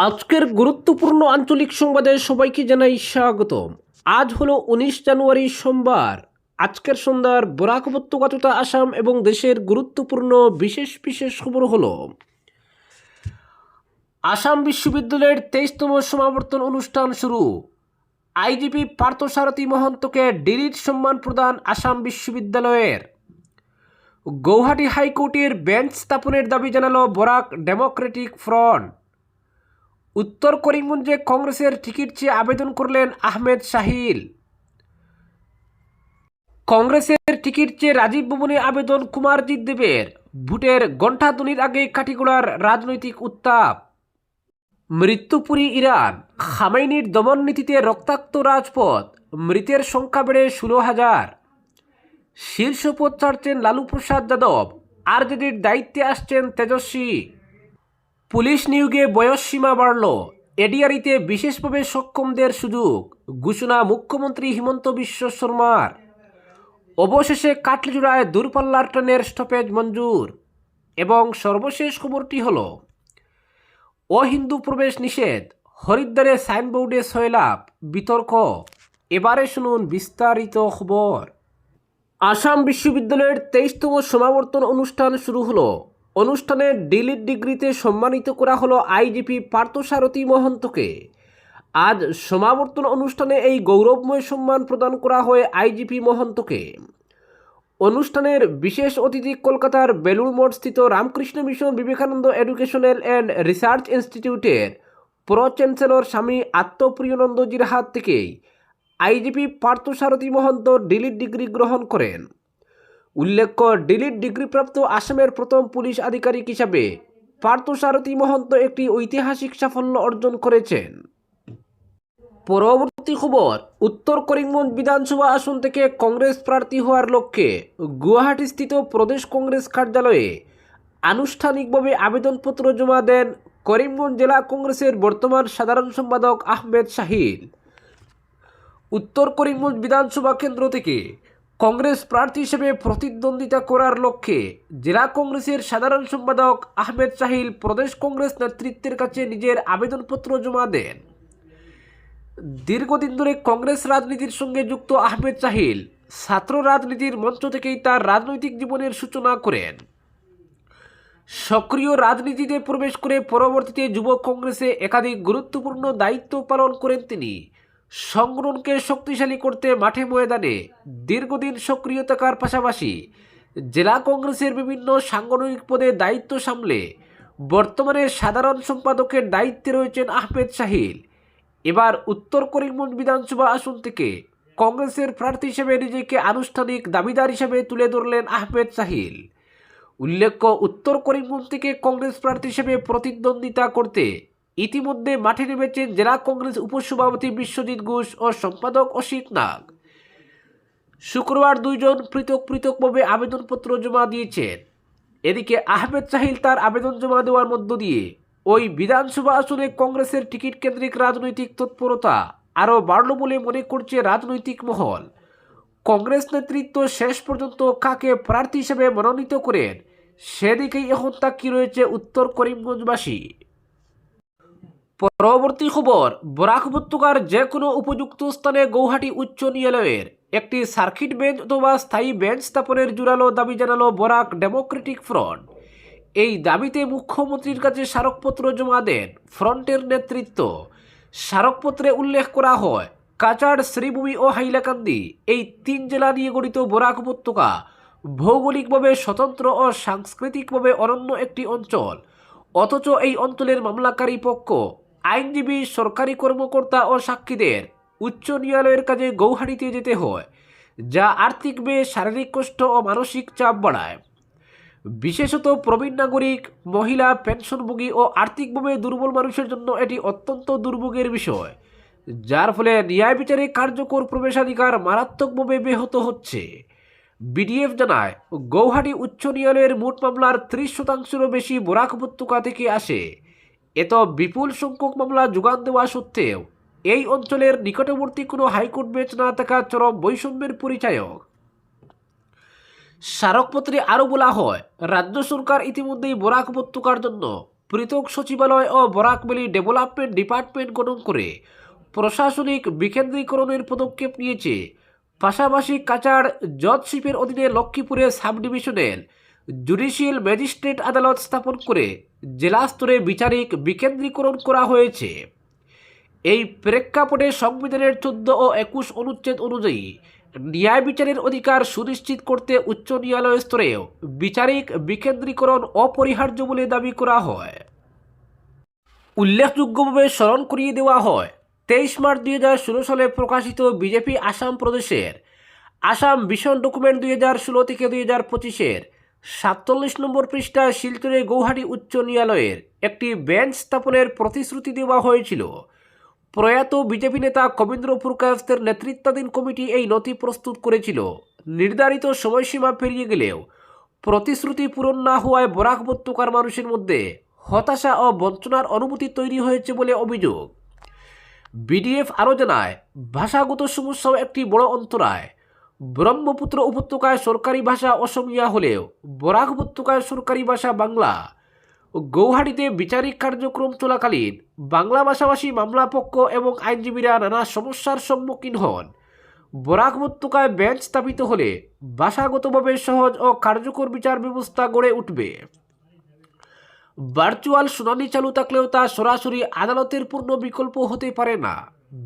আজকের গুরুত্বপূর্ণ আঞ্চলিক সংবাদে সবাইকে জানাই স্বাগতম। আজ হলো 19 জানুয়ারি সোমবার। আজকের সন্ধ্যার বরাক উপত্যকা তথা আসাম এবং দেশের গুরুত্বপূর্ণ বিশেষ বিশেষ খবর হলো: আসাম বিশ্ববিদ্যালয়ের 23তম সমাবর্তন অনুষ্ঠান শুরু। আইজিপি পার্থসারথী মহন্তকে ডিলিট সম্মান প্রদান আসাম বিশ্ববিদ্যালয়ের। গৌহাটি হাইকোর্টের বেঞ্চ স্থাপনের দাবি জানালো বরাক ডেমোক্রেটিক ফ্রন্ট। উত্তর করিমগঞ্জে কংগ্রেসের টিকিট চেয়ে আবেদন করলেন আহমেদ শাহিল। কংগ্রেসের টিকিট চেয়ে রাজীব ভবনে আবেদন কুমারজিৎ দেবের। ভোটের ঘণ্টাধ্বনির আগে কাঠিগোড়ার রাজনৈতিক উত্তাপ। মৃত্যুপুরী ইরান, খামেইনির দমন নীতিতে রক্তাক্ত রাজপথ, মৃতের সংখ্যা বেড়ে 16,000। শীর্ষ পদ ছাড়ছেন লালু প্রসাদ যাদব, আরজেডির দায়িত্বে আসছেন তেজস্বী। পুলিশ নিয়োগে বয়সসীমা বাড়ল, এডিআরিতে বিশেষভাবে সক্ষমদের সুযোগ, ঘোষণা মুখ্যমন্ত্রী হিমন্ত বিশ্ব শর্মার। অবশেষে কাটলিচূড়ায় দূরপাল্লার ট্রেনের স্টপেজ মঞ্জুর। এবং সর্বশেষ খবরটি হল অহিন্দু প্রবেশ নিষেধ, হরিদ্বারে সাইনবোর্ডে সয়লাভ, বিতর্ক। এবারে শুনুন বিস্তারিত খবর। আসাম বিশ্ববিদ্যালয়ের 23তম সমাবর্তন অনুষ্ঠান শুরু হলো। অনুষ্ঠানে ডিলিট ডিগ্রিতে সম্মানিত করা হলো আইজিপি পার্থসারথী মহন্তকে। আজ সমাবর্তন অনুষ্ঠানে এই গৌরবময় সম্মান প্রদান করা হয় আইজিপি মহন্তকে। অনুষ্ঠানের বিশেষ অতিথি কলকাতার বেলুড় মঠ স্থিত Ramakrishna mission Vivekananda educational and research ইনস্টিটিউটের প্রো চ্যান্সেলর স্বামী আত্মপ্রিয়নন্দজির হাত থেকেই IGP Parthasarathi Mahanta delete degree গ্রহণ করেন। উল্লেখ্য, ডিলিট ডিগ্রিপ্রাপ্ত আসামের প্রথম পুলিশ আধিকারিক হিসাবে পার্থসারথী মহন্ত একটি ঐতিহাসিক সাফল্য অর্জন করেছেন। পরবর্তী খবর, উত্তর করিমগঞ্জ বিধানসভা আসন থেকে কংগ্রেস প্রার্থী হওয়ার লক্ষ্যে গুয়াহাটিস্থিত প্রদেশ কংগ্রেস কার্যালয়ে আনুষ্ঠানিকভাবে আবেদনপত্র জমা দেন করিমগঞ্জ জেলা কংগ্রেসের বর্তমান সাধারণ সম্পাদক আহমেদ শাহিল। উত্তর করিমগঞ্জ বিধানসভা কেন্দ্র থেকে কংগ্রেস প্রার্থী হিসেবে প্রতিদ্বন্দ্বিতা করার লক্ষ্যে জেলা কংগ্রেসের সাধারণ সম্পাদক আহমেদ শাহিল প্রদেশ কংগ্রেস নেতৃত্বের কাছে নিজের আবেদনপত্র জমা দেন। দীর্ঘদিন ধরে কংগ্রেস রাজনীতির সঙ্গে যুক্ত আহমেদ শাহিল ছাত্র রাজনীতির মঞ্চ থেকেই তার রাজনৈতিক জীবনের সূচনা করেন। সক্রিয় রাজনীতিতে প্রবেশ করে পরবর্তীতে যুব কংগ্রেসে একাধিক গুরুত্বপূর্ণ দায়িত্ব পালন করেন তিনি। সংগঠনকে শক্তিশালী করতে মাঠে ময়দানে দীর্ঘদিন সক্রিয় থাকার পাশাপাশি জেলা কংগ্রেসের বিভিন্ন সাংগঠনিক পদে দায়িত্ব সামলে বর্তমানে সাধারণ সম্পাদকের দায়িত্বে রয়েছেন আহমেদ শাহিল। এবার উত্তর করিমগঞ্জ বিধানসভা আসন থেকে কংগ্রেসের প্রার্থী হিসেবে নিজেকে আনুষ্ঠানিক দাবিদার হিসেবে তুলে ধরলেন আহমেদ শাহিল। উল্লেখ্য, উত্তর করিমগঞ্জ থেকে কংগ্রেস প্রার্থী হিসেবে প্রতিদ্বন্দ্বিতা করতে ইতিমধ্যে মাঠে নেমেছেন জেলা কংগ্রেস উপসভাপতি বিশ্বজিৎ ঘোষ ও সম্পাদক অসিত নাগ। শুক্রবার দুইজন পৃথক পৃথকভাবে আবেদনপত্র জমা দিয়েছেন। এদিকে আহমেদ শাহিল তার আবেদন জমা দেওয়ার মধ্য দিয়ে ওই বিধানসভা আসনে কংগ্রেসের টিকিট কেন্দ্রিক রাজনৈতিক তৎপরতা আরও বাড়ল বলে মনে করছে রাজনৈতিক মহল। কংগ্রেস নেতৃত্ব শেষ পর্যন্ত কাকে প্রার্থী হিসেবে মনোনীত করেন সেদিকেই এখন তাকিয়ে রয়েছে উত্তর করিমগঞ্জবাসী। পরবর্তী খবর, বরাক উপত্যকার যে কোনো উপযুক্ত স্থানে গৌহাটি উচ্চ ন্যায়ালয়ের একটি সার্কিট বেঞ্চ অথবা স্থায়ী বেঞ্চ স্থাপনের জোরালো দাবি জানালো বরাক ডেমোক্রেটিক ফ্রন্ট। এই দাবিতে মুখ্যমন্ত্রীর কাছে স্মারকপত্র জমা দেন ফ্রন্টের নেতৃত্ব। স্মারকপত্রে উল্লেখ করা হয়, কাছাড়, শ্রীভূমি ও হাইলাকান্দি এই তিন জেলা নিয়ে গঠিত বরাক উপত্যকা ভৌগোলিকভাবে স্বতন্ত্র ও সাংস্কৃতিকভাবে অনন্য একটি অঞ্চল। অথচ এই অঞ্চলের মামলাকারী পক্ষ, আইনজীবী, সরকারি কর্মকর্তা ও সাক্ষীদের উচ্চ ন্যায়ালয়ের কাজে গৌহাটিতে যেতে হয়, যা আর্থিক ব্যয়, শারীরিক কষ্ট ও মানসিক চাপ বাড়ায়। বিশেষত প্রবীণ নাগরিক, মহিলা, পেনশনভোগী ও আর্থিকভাবে দুর্বল মানুষের জন্য এটি অত্যন্ত দুর্ভোগের বিষয়, যার ফলে ন্যায় বিচারে কার্যকর প্রবেশাধিকার মারাত্মকভাবে ব্যাহত হচ্ছে। বিডিএফ জানায়, গৌহাটি উচ্চ ন্যায়ালয়ের মোট মামলার 30%-রও বেশি বরাক উপত্যকা থেকে আসে। এত বিপুল সংখ্যক মামলা যোগান দেওয়া সত্ত্বেও এই অঞ্চলের নিকটবর্তী কোনো হাইকোর্ট বেঞ্চ না থাকা চরম বৈষম্যের পরিচায়ক। স্মারকপত্রে আরও বলা হয়, রাজ্য সরকার ইতিমধ্যেই বরাক উপত্যকার জন্য পৃথক সচিবালয় ও বরাক ভ্যালি ডেভেলপমেন্ট ডিপার্টমেন্ট গঠন করে প্রশাসনিক বিকেন্দ্রীকরণের পদক্ষেপ নিয়েছে। পাশাপাশি কাছাড় জজশিপের অধীনে লক্ষ্মীপুরে সাব ডিভিশনাল জুডিশিয়াল ম্যাজিস্ট্রেট আদালত স্থাপন করে জেলা স্তরে বিচারিক বিকেন্দ্রীকরণ করা হয়েছে। এই প্রেক্ষাপটে সংবিধানের 14 ও 21 অনুচ্ছেদ অনুযায়ী ন্যায় বিচারের অধিকার সুনিশ্চিত করতে উচ্চ ন্যায়ালয় স্তরেও বিচারিক বিকেন্দ্রীকরণ অপরিহার্য বলে দাবি করা হয়। উল্লেখযোগ্যভাবে স্মরণ করিয়ে দেওয়া হয় 23 মার্চ 2016 সালে প্রকাশিত বিজেপি আসাম প্রদেশের আসাম ভিশন ডকুমেন্ট 2016 থেকে 2025-এর 47 নম্বর পৃষ্ঠায় শিলচরে গৌহাটি উচ্চ ন্যায়ালয়ের একটি বেঞ্চ স্থাপনের প্রতিশ্রুতি দেওয়া হয়েছিল। প্রয়াত বিজেপি নেতা কবীন্দ্র পুরকায়স্থের নেতৃত্বাধীন কমিটি এই নথি প্রস্তুত করেছিল। নির্ধারিত সময়সীমা পেরিয়ে গেলেও প্রতিশ্রুতি পূরণ না হওয়ায় বরাক উপত্যকার মানুষের মধ্যে হতাশা ও বঞ্চনার অনুভূতি তৈরি হয়েছে বলে অভিযোগ। বিডিএফ আরও জানায়, ভাষাগত সমস্যাও একটি বড় অন্তরায়। ব্রহ্মপুত্র উপত্যকায় সরকারি ভাষা অসমীয়া হলেও বরাক উপত্যকায় সরকারি ভাষা বাংলা। গৌহাটিতে বিচারিক কার্যক্রম চলাকালীন বাংলা ভাষাভাষী মামলা পক্ষ এবং আইনজীবীরা নানা সমস্যার সম্মুখীন হন। বরাক উপত্যকায় বেঞ্চ স্থাপিত হলে ভাষাগতভাবে সহজ ও কার্যকর বিচার ব্যবস্থা গড়ে উঠবে। ভার্চুয়াল শুনানি চালু থাকলেও তা সরাসরি আদালতের পূর্ণ বিকল্প হতে পারে না।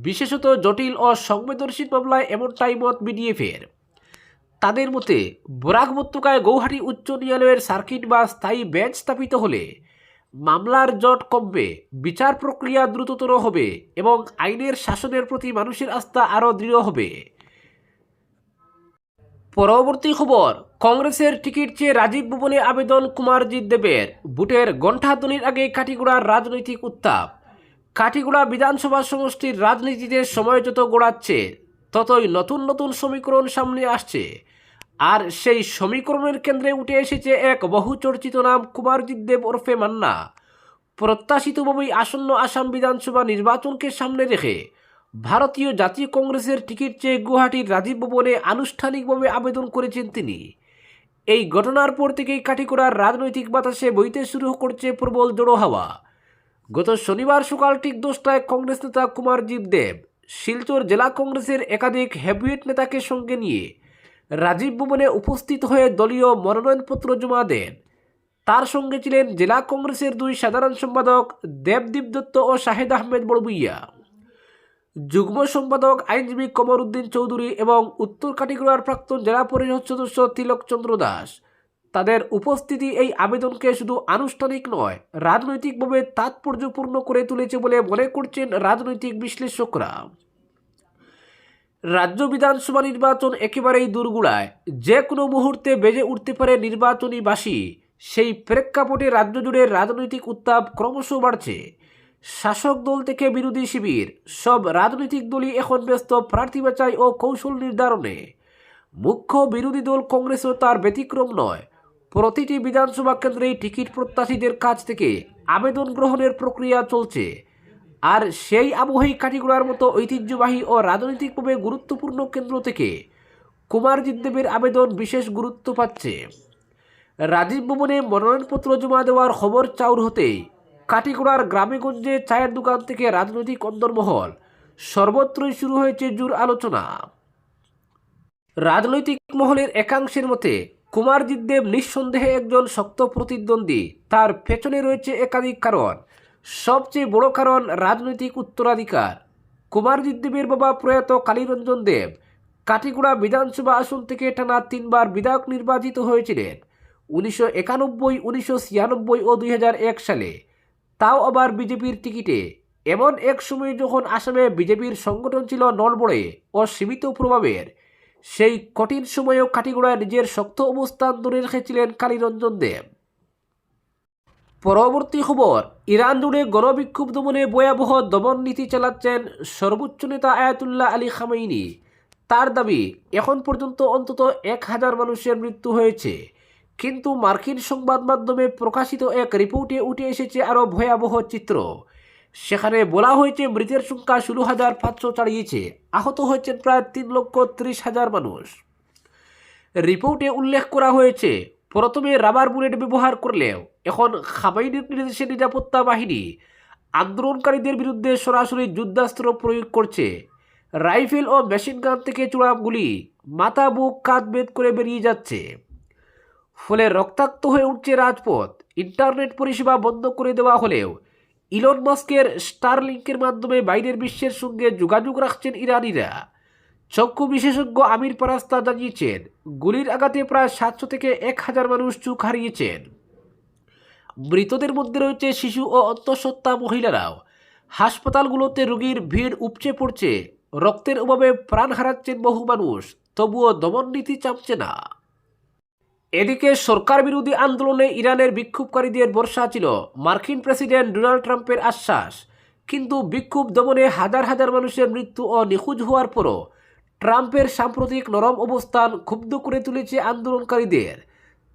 বিশেষত জটিল ও সংবেদনশীল মামলায় এমনটাই মত বিডিএফের। তাদের মতে বরাক উপত্যকায় গৌহাটি উচ্চ ন্যায়ালয়ের সার্কিট বা স্থায়ী বেঞ্চ স্থাপিত হলে মামলার জট কমবে, বিচার প্রক্রিয়া দ্রুততর হবে এবং আইনের শাসনের প্রতি মানুষের আস্থা আরও দৃঢ় হবে। পরবর্তী খবর, কংগ্রেসের টিকিট চেয়ে রাজীব ভবনে আবেদন কুমারজিৎ দেবের। ভোটের ঘণ্টাধ্বনির আগে কাটিগড়ার রাজনৈতিক উত্তাপ। কাটিগড়া বিধানসভা সমষ্টির রাজনীতিতে সময় যত গড়াচ্ছে ততই নতুন নতুন সমীকরণ সামনে আসছে। আর সেই সমীকরণের কেন্দ্রে উঠে এসেছে এক বহুচর্চিত নাম, কুমারজিৎ দেব ওরফে মান্না। প্রত্যাশিতভাবেই আসন্ন আসাম বিধানসভা নির্বাচনকে সামনে রেখে ভারতীয় জাতীয় কংগ্রেসের টিকিট চেয়ে গুয়াহাটির রাজীব ভবনে আনুষ্ঠানিকভাবে আবেদন করেছেন তিনি। এই ঘটনার পর থেকেই কাটিগড়ার রাজনৈতিক বাতাসে বইতে শুরু করছে প্রবল জড়ো হাওয়া। গত শনিবার সকাল ঠিক 10টায় কংগ্রেস নেতা কুমারজিৎ দেব শিলচর জেলা কংগ্রেসের একাধিক হেভিওয়েট নেতাকে সঙ্গে নিয়ে রাজীব ভবনে উপস্থিত হয়ে দলীয় মনোনয়নপত্র জমা দেন। তার সঙ্গে ছিলেন জেলা কংগ্রেসের 2 সাধারণ সম্পাদক দেবদীপ দত্ত ও শাহেদ আহমেদ বড়বুইয়া, যুগ্ম সম্পাদক আইনজীবী কমর উদ্দিন চৌধুরী এবং উত্তর কাটিগড়ার প্রাক্তন জেলা পরিষদ সদস্য তিলক চন্দ্র দাস। তাদের উপস্থিতি এই আবেদনকে শুধু আনুষ্ঠানিক নয়, রাজনৈতিকভাবে তাৎপর্যপূর্ণ করে তুলেছে বলে মনে করছেন রাজনৈতিক বিশ্লেষকরা। রাজ্য বিধানসভা নির্বাচন একেবারেই দোরগোড়ায়, যে কোনো মুহূর্তে বেজে উঠতে পারে নির্বাচনী বাঁশি। সেই প্রেক্ষাপটে রাজ্য জুড়ে রাজনৈতিক উত্তাপ ক্রমশ বাড়ছে। শাসক দল থেকে বিরোধী শিবির সব রাজনৈতিক দলই এখন ব্যস্ত প্রার্থী বাছাই ও কৌশল নির্ধারণে। মুখ্য বিরোধী দল কংগ্রেসও তার ব্যতিক্রম নয়। প্রতিটি বিধানসভা কেন্দ্রেই টিকিট প্রত্যাশীদের কাছ থেকে আবেদন গ্রহণের প্রক্রিয়া চলছে। আর সেই আবহেই কাটিগড়ার মতো ঐতিহ্যবাহী ও রাজনৈতিকভাবে গুরুত্বপূর্ণ কেন্দ্র থেকে কুমারজিৎ দেবের আবেদন বিশেষ গুরুত্ব পাচ্ছে। রাজীব ভবনে মনোনয়নপত্র জমা দেওয়ার খবর চাউর হতেই কাটিগড়ার গ্রামেগঞ্জে চায়ের দোকান থেকে রাজনৈতিক অন্দরমহল সর্বত্রই শুরু হয়েছে জোর আলোচনা। রাজনৈতিক মহলের একাংশের মতে কুমারজিৎ দেব নিঃসন্দেহে একজন শক্ত প্রতিদ্বন্দ্বী। তার পেছনে রয়েছে একাধিক কারণ। সবচেয়ে বড় কারণ রাজনৈতিক উত্তরাধিকার। কুমারজিৎ দেবের বাবা প্রয়াত কালীরঞ্জন দেব কাটিগড়া বিধানসভা আসন থেকে টানা 3 বার বিধায়ক নির্বাচিত হয়েছিলেন 1991, 1996 ও 2001 সালে, তাও আবার বিজেপির টিকিটে। এমন এক সময় যখন আসামে বিজেপির সংগঠন ছিল নড়বড়ে ও সীমিত প্রভাবের, সেই কঠিন সময়েও কাটিগড়ায় নিজের শক্ত অবস্থান ধরে রেখেছিলেন কালীরঞ্জন দেব। পরবর্তী খবর, ইরান জুড়ে গণবিক্ষোভ দমনে ভয়াবহ দমন নীতি চালাচ্ছেন সর্বোচ্চ নেতা আয়াতুল্লাহ আলী খামেইনি। তার দাবি এখন পর্যন্ত অন্তত 1000 মানুষের মৃত্যু হয়েছে। কিন্তু মার্কিন সংবাদ মাধ্যমে প্রকাশিত এক রিপোর্টে উঠে এসেছে আরও ভয়াবহ চিত্র। সেখানে বলা হয়েছে মৃতের সংখ্যা 16,500 ছাড়িয়েছে, আহত হয়েছেন প্রায় 3,30,000 মানুষ। রিপোর্টে উল্লেখ করা হয়েছে প্রথমে রাবার বুলেট ব্যবহার করলেও এখন খামেনির নির্দেশে নিরাপত্তা বাহিনী আন্দোলনকারীদের বিরুদ্ধে সরাসরি যুদ্ধাস্ত্র প্রয়োগ করছে। রাইফেল ও মেশিন গান থেকে ছোড়া গুলি মাথা বুক কাঁধ ভেদ করে বেরিয়ে যাচ্ছে। ফলে রক্তাক্ত হয়ে উঠছে রাজপথ। ইন্টারনেট পরিষেবা বন্ধ করে দেওয়া হলেও ইলন মাস্কের স্টারলিংকের মাধ্যমে বাইরের বিশ্বের সঙ্গে যোগাযোগ রাখছেন ইরানিরা। চক্ষু বিশেষজ্ঞ আমির পারাস্তা জানিয়েছেন, গুলির আঘাতে প্রায় 700 থেকে 1000 মানুষ চোখ হারিয়েছেন। মৃতদের মধ্যে রয়েছে শিশু ও অন্তঃসত্ত্বা মহিলারাও। হাসপাতালগুলোতে রোগীর ভিড় উপচে পড়ছে। রক্তের অভাবে প্রাণ হারাচ্ছেন বহু মানুষ, তবুও দমন নীতি চাপছে না। এদিকে সরকার বিরোধী আন্দোলনে ইরানের বিক্ষোভকারীদের বর্ষা ছিল মার্কিন প্রেসিডেন্ট ডোনাল্ড ট্রাম্পের আশ্বাস। কিন্তু বিক্ষোভ দমনে হাজার হাজার মানুষের মৃত্যু ও নিখোঁজ হওয়ার পরও ট্রাম্পের সাম্প্রতিক নরম অবস্থান ক্ষুব্ধ করে তুলেছে আন্দোলনকারীদের।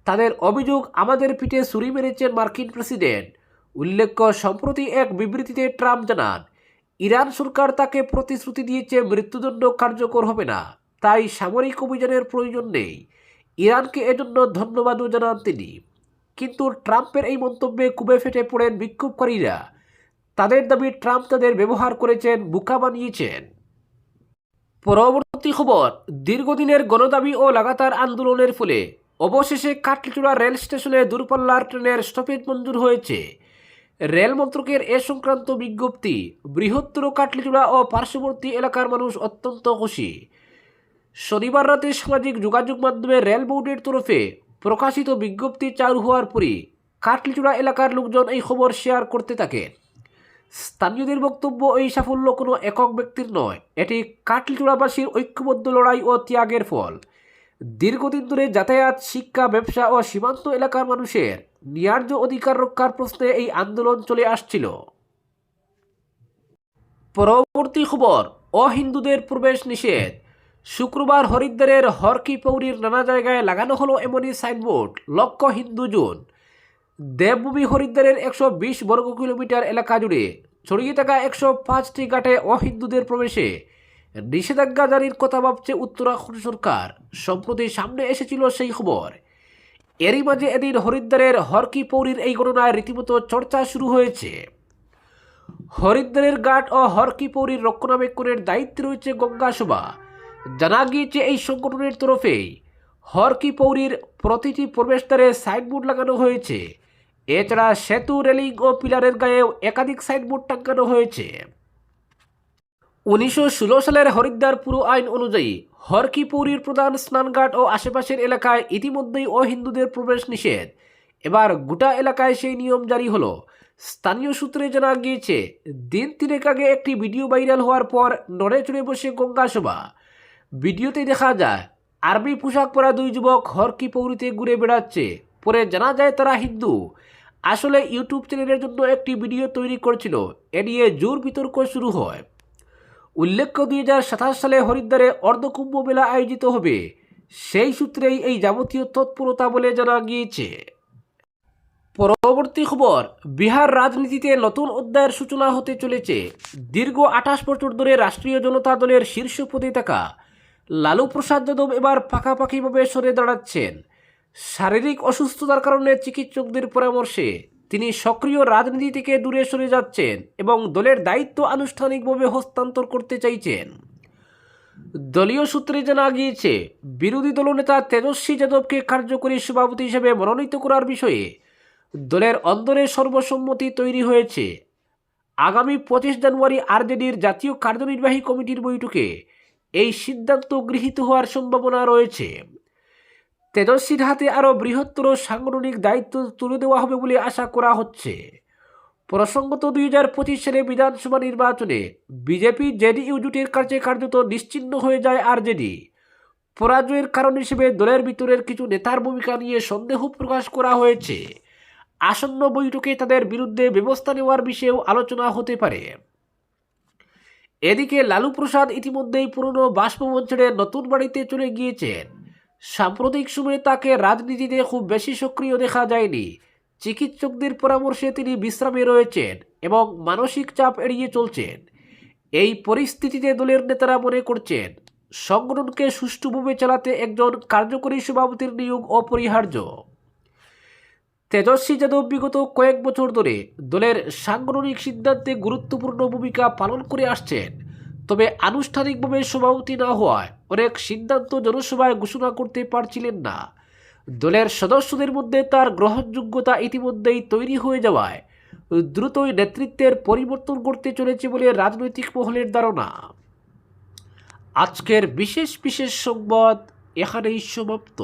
তাদের অভিযোগ, আমাদের পিঠে ছুরি মেরেছেন মার্কিন প্রেসিডেন্ট। উল্লেখ্য, সম্প্রতি এক বিবৃতিতে ট্রাম্প জানান, ইরান সরকার তাকে প্রতিশ্রুতি দিয়েছে মৃত্যুদণ্ড কার্যকর হবে না, তাই সামরিক অভিযানের প্রয়োজন নেই। ইরানকে এজন্য ধন্যবাদও জানান তিনি। কিন্তু ট্রাম্পের এই মন্তব্যে ক্ষোভে ফেটে পড়েন বিক্ষোভকারীরা। তাদের দাবি, ট্রাম্প তাদের ব্যবহার করেছেন, বোকা বানিয়েছেন। পরবর্তী খবর, দীর্ঘদিনের গণদাবি ও লাগাতার আন্দোলনের ফলে অবশেষে কাটলিচূড়া রেল স্টেশনে দূরপাল্লার ট্রেনের স্টপেজ মঞ্জুর হয়েছে। রেল মন্ত্রকের এ সংক্রান্ত বিজ্ঞপ্তি বৃহত্তর কাটলিচূড়া ও পার্শ্ববর্তী এলাকার মানুষ অত্যন্ত খুশি। শনিবার রাতে সামাজিক যোগাযোগ মাধ্যমে রেল বোর্ডের তরফে প্রকাশিত বিজ্ঞপ্তি চালু হওয়ার পরই কাটলিচূড়া এলাকার লোকজন এই খবর শেয়ার করতে থাকেন। স্থানীয়দের বক্তব্য, এই সাফল্য কোনো একক ব্যক্তির নয়, এটি কাটলিচূড়াবাসীর ঐক্যবদ্ধ লড়াই ও ত্যাগের ফল। দীর্ঘদিন ধরে যাতায়াত, শিক্ষা, ব্যবসা ও সীমান্ত এলাকার মানুষের ন্যায্য অধিকার রক্ষার প্রশ্নে এই আন্দোলন চলে আসছিল। পরবর্তী খবর, অহিন্দুদের প্রবেশ নিষেধ। শুক্রবার হরিদ্বারের হর কি পৌরির নানা জায়গায় লাগানো হলো এমনই সাইনবোর্ড, লক্ষ্য হিন্দু জোন। দেবভূমি হরিদ্বারের 120 বর্গ কিলোমিটার এলাকা জুড়ে ছড়িয়ে থাকা 105টি ঘাটে অহিন্দুদের প্রবেশে নিষেধাজ্ঞা জারির কথা ভাবছে উত্তরাখণ্ড সরকার। সম্প্রতি সামনে এসেছিল সেই খবর। এরই মাঝে এদিন হরিদ্বারের হর কি পৌরির এই ঘটনায় রীতিমতো চর্চা শুরু হয়েছে। হরিদ্বারের ঘাট ও হর কি পৌরির রক্ষণাবেক্ষণের দায়িত্বে রয়েছে গঙ্গা সভা। জানা গিয়েছে, এই সংগঠনের তরফেই হর কি পৌরির প্রতিটি প্রবেশদ্বারে সাইনবোর্ড লাগানো হয়েছে। এছাড়া সেতু, রেলিং ও পিলারের গায়েও একাধিক সাইনবোর্ড টাঙানো হয়েছে। 1916 সালের হরিদ্বার পুর আইন অনুযায়ী হর কি পৌরির প্রধান স্নানঘাট ও আশেপাশের এলাকায় ইতিমধ্যেই অহিন্দুদের প্রবেশ নিষেধ। এবার গোটা এলাকায় সেই নিয়ম জারি হলো। স্থানীয় সূত্রে জানা গিয়েছে, দিন 3 আগে একটি ভিডিও ভাইরাল হওয়ার পর নড়ে চড়ে বসে গঙ্গা সভা। ভিডিওতে দেখা যায় আরবি পোশাক পরা 2 যুবক হর কি পৌরিতে ঘুরে বেড়াচ্ছে। পরে জানা যায় তারা হিন্দু। আসলে ইউটিউব চ্যানেলের জন্য একটি ভিডিও তৈরি করছিল। এ নিয়ে জোর বিতর্ক শুরু হয়। উল্লেখ্য, 2027 সালে হরিদ্বারে অর্ধকুম্ভ মেলা আয়োজিত হবে। সেই সূত্রেই এই যাবতীয় তৎপরতা বলে জানা গিয়েছে। পরবর্তী খবর, বিহার রাজনীতিতে নতুন অধ্যায়ের সূচনা হতে চলেছে। দীর্ঘ 28 বছর ধরে রাষ্ট্রীয় জনতা দলের শীর্ষ পদে থাকা লালু প্রসাদ যাদব এবার পাকাপাকিভাবে সরে দাঁড়াচ্ছেন। শারীরিক অসুস্থতার কারণে চিকিৎসকদের পরামর্শে তিনি সক্রিয় রাজনীতি থেকে দূরে সরে যাচ্ছেন এবং দলের দায়িত্ব আনুষ্ঠানিকভাবে হস্তান্তর করতে চাইছেন। দলীয় সূত্রে জানা গিয়েছে, বিরোধী দলনেতা তেজস্বী যাদবকে কার্যকরী সভাপতি হিসেবে মনোনীত করার বিষয়ে দলের অন্দরে সর্বসম্মতি তৈরি হয়েছে। আগামী 25 জানুয়ারি আরজেডির জাতীয় কার্যনির্বাহী কমিটির বৈঠকে এই সিদ্ধান্ত গৃহীত হওয়ার সম্ভাবনা রয়েছে। তেজস্বীর হাতে আরও বৃহত্তর সাংগঠনিক দায়িত্ব তুলে দেওয়া হবে বলে আশা করা হচ্ছে। প্রসঙ্গত, 2025 সালে বিধানসভা নির্বাচনে বিজেপি জেডিইউ জোটের কাছে কার্যত নিশ্চিহ্ন হয়ে যায় আরজেডি। পরাজয়ের কারণ হিসেবে দলের ভিতরের কিছু নেতার ভূমিকা নিয়ে সন্দেহ প্রকাশ করা হয়েছে। আসন্ন বৈঠকে তাদের বিরুদ্ধে ব্যবস্থা নেওয়ার বিষয়েও আলোচনা হতে পারে। এদিকে লালু প্রসাদ ইতিমধ্যেই পুরনো বাসভবন ছেড়ে নতুন বাড়িতে চলে গিয়েছেন। সাম্প্রতিক সময়ে তাকে রাজনীতিতে খুব বেশি সক্রিয় দেখা যায়নি। চিকিৎসকদের পরামর্শে তিনি বিশ্রামে রয়েছেন এবং মানসিক চাপ এড়িয়ে চলছেন। এই পরিস্থিতিতে দলের নেতারা মনে করছেন, সংগঠনকে সুষ্ঠুভাবে চালাতে একজন কার্যকরী সভাপতির নিয়োগ অপরিহার্য। তেজস্বী যাদব বিগত কয়েক বছর ধরে দলের সাংগঠনিক সিদ্ধান্তে গুরুত্বপূর্ণ ভূমিকা পালন করে আসছেন, তবে আনুষ্ঠানিকভাবে সভাপতি না হওয়ায় অনেক সিদ্ধান্ত জনসভায় ঘোষণা করতে পারছিলেন না। দলের সদস্যদের মধ্যে তার গ্রহণযোগ্যতা ইতিমধ্যেই তৈরি হয়ে যাওয়ায় দ্রুতই নেতৃত্বের পরিবর্তন করতে চলেছে বলে রাজনৈতিক মহলের ধারণা। আজকের বিশেষ সংবাদ এখানেই সমাপ্ত।